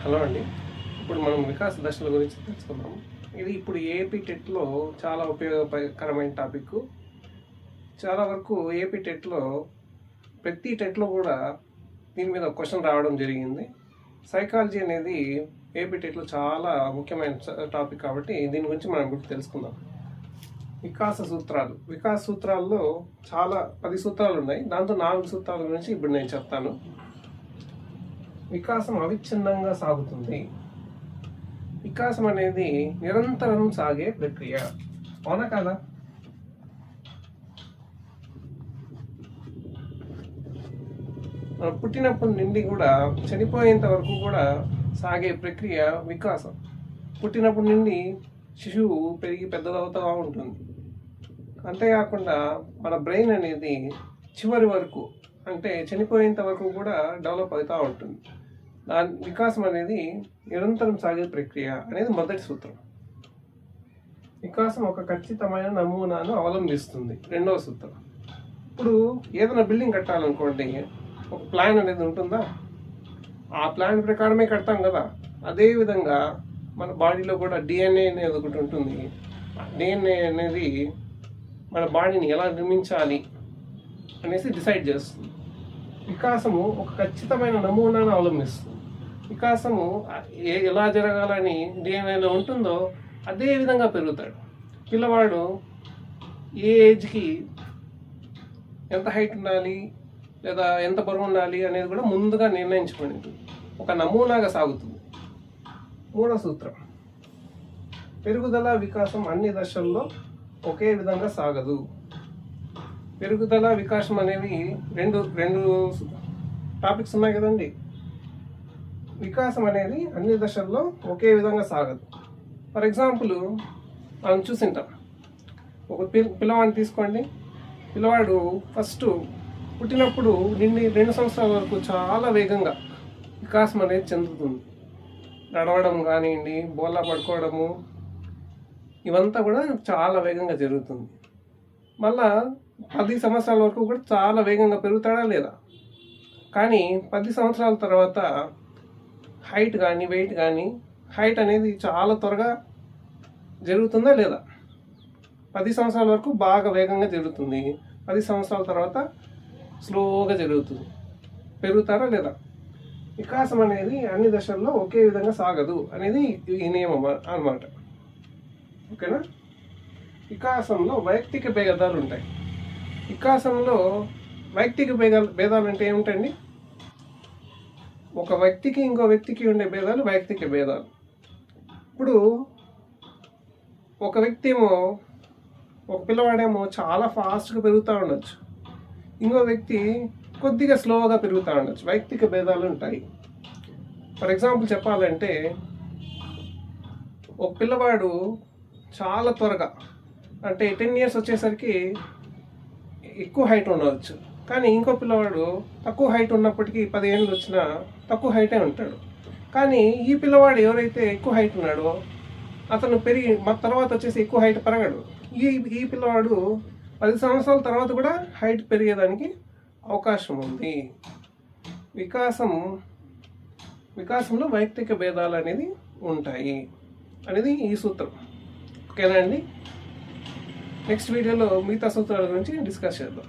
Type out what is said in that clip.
Hello అండి. ఇప్పుడు మనం వికాస దశల గురించి తెలుసుకుందాం. ఇది ఇప్పుడు ఏపీ టెట్లో చాలా ఉపయోగకరమైన టాపిక్. చాలా వరకు ఏపీ టెట్లో ప్రతి టెట్లో కూడా దీని మీద క్వశ్చన్ రావడం జరిగింది. సైకాలజీ అనేది ఏపీ టెట్లో చాలా ముఖ్యమైన టాపిక్ కాబట్టి దీని గురించి మనం ఇప్పుడు తెలుసుకుందాం. వికాస సూత్రాల్లో చాలా 10 సూత్రాలు ఉన్నాయి. దాంతో 4 సూత్రాల గురించి ఇప్పుడు నేను చెప్తాను. వికాసం అవిచ్ఛిన్నంగా సాగుతుంది. వికాసం అనేది నిరంతరం సాగే ప్రక్రియ. అవునా కదా? పుట్టినప్పటి నుండి కూడా చనిపోయేంత వరకు కూడా సాగే ప్రక్రియ వికాసం. పుట్టినప్పటి నుండి శిశువు పెరిగి పెద్దదవుతూ ఉంటుంది. అంతేకాకుండా మన బ్రెయిన్ అనేది చివరి వరకు అంటే చనిపోయేంత వరకు కూడా డెవలప్ అవుతూ ఉంటుంది. దాని వికాసం అనేది నిరంతరం సాగే ప్రక్రియ అనేది మొదటి సూత్రం. వికాసం ఒక ఖచ్చితమైన నమూనాను అవలంబిస్తుంది. రెండవ సూత్రం. ఇప్పుడు ఏదైనా బిల్డింగ్ కట్టాలనుకోండి, ఒక ప్లాన్ అనేది ఉంటుందా? ఆ ప్లాన్ ప్రకారమే కడతాం కదా. అదేవిధంగా మన బాడీలో కూడా డిఎన్ఏ అనేది ఒకటి ఉంటుంది. డిఎన్ఏ అనేది మన బాడీని ఎలా నిర్మించాలి అనేసి డిసైడ్ చేస్తుంది. వికాసము ఒక ఖచ్చితమైన నమూనాను అవలంబిస్తుంది. వికాసము ఎలా జరగాలని డిఎన్ఏలో ఉంటుందో అదే విధంగా పెరుగుతాడు. పిల్లవాడు ఏ ఏజ్కి ఎంత హైట్ ఉండాలి లేదా ఎంత బరువు ఉండాలి అనేది కూడా ముందుగా నిర్ణయించుకునేది ఒక నమూనాగా సాగుతుంది. మూడో సూత్రం. పెరుగుదల వికాసం అన్ని దశల్లో ఒకే విధంగా సాగదు. పెరుగుదల వికాసం అనేవి రెండు టాపిక్స్ ఉన్నాయి కదండి. వికాసం అనేది అన్ని దశల్లో ఒకే విధంగా సాగదు. ఫర్ ఎగ్జాంపుల్ మనం చూసింటాం, ఒక పిల్లవాడిని తీసుకోండి. పిల్లవాడు ఫస్ట్ పుట్టినప్పుడు 2 సంవత్సరాల వరకు చాలా వేగంగా వికాసం అనేది చెందుతుంది. నడవడం కానివ్వండి, బోల్లా పడుకోవడము, ఇవంతా కూడా చాలా వేగంగా జరుగుతుంది. మళ్ళా 10 సంవత్సరాల వరకు కూడా చాలా వేగంగా పెరుగుతాడా లేదా? కానీ 10 సంవత్సరాల తర్వాత హైట్ కానీ వెయిట్ కానీ హైట్ అనేది చాలా త్వరగా జరుగుతుందా లేదా? 10 సంవత్సరాల వరకు బాగా వేగంగా జరుగుతుంది. 10 సంవత్సరాల తర్వాత స్లోగా జరుగుతుంది. పెరుగుతారా లేదా? వికాసం అనేది అన్ని దశల్లో ఒకే విధంగా సాగదు అనేది ఈ నియమం అన్నమాట. ఓకేనా? వికాసంలో వైయక్తిక భేదాలు ఉంటాయి. వికాసంలో వైయక్తిక భేదాలు అంటే ఏమిటండి? ఒక వ్యక్తికి ఇంకో వ్యక్తికి ఉండే భేదాలు వైయక్తిక భేదాలు. ఇప్పుడు ఒక వ్యక్తి ఏమో, ఒక పిల్లవాడేమో చాలా ఫాస్ట్గా పెరుగుతూ ఉండొచ్చు, ఇంకో వ్యక్తి కొద్దిగా స్లోగా పెరుగుతూ ఉండొచ్చు. వైయక్తిక భేదాలు ఉంటాయి. ఫర్ ఎగ్జాంపుల్ చెప్పాలంటే, ఒక పిల్లవాడు చాలా త్వరగా అంటే 10 years వచ్చేసరికి ఎక్కువ హైట్ ఉండవచ్చు, కానీ ఇంకో పిల్లవాడు తక్కువ హైట్ ఉన్నప్పటికీ 10 ఏళ్ళు వచ్చినా తక్కువ హైటే ఉంటాడు. కానీ ఈ పిల్లవాడు ఎవరైతే ఎక్కువ హైట్ ఉన్నాడో అతను పెరిగి తర్వాత వచ్చేసి ఎక్కువ హైట్ పెరగడు. ఈ పిల్లవాడు 10 సంవత్సరాల తర్వాత కూడా హైట్ పెరిగేదానికి అవకాశం ఉంది. వికాసంలో వైయక్తిక భేదాలు అనేది ఉంటాయి అనేది ఈ సూత్రం. ఓకేనా అండి? నెక్స్ట్ వీడియోలో మిగతా సూత్రాల గురించి డిస్కస్ చేద్దాం.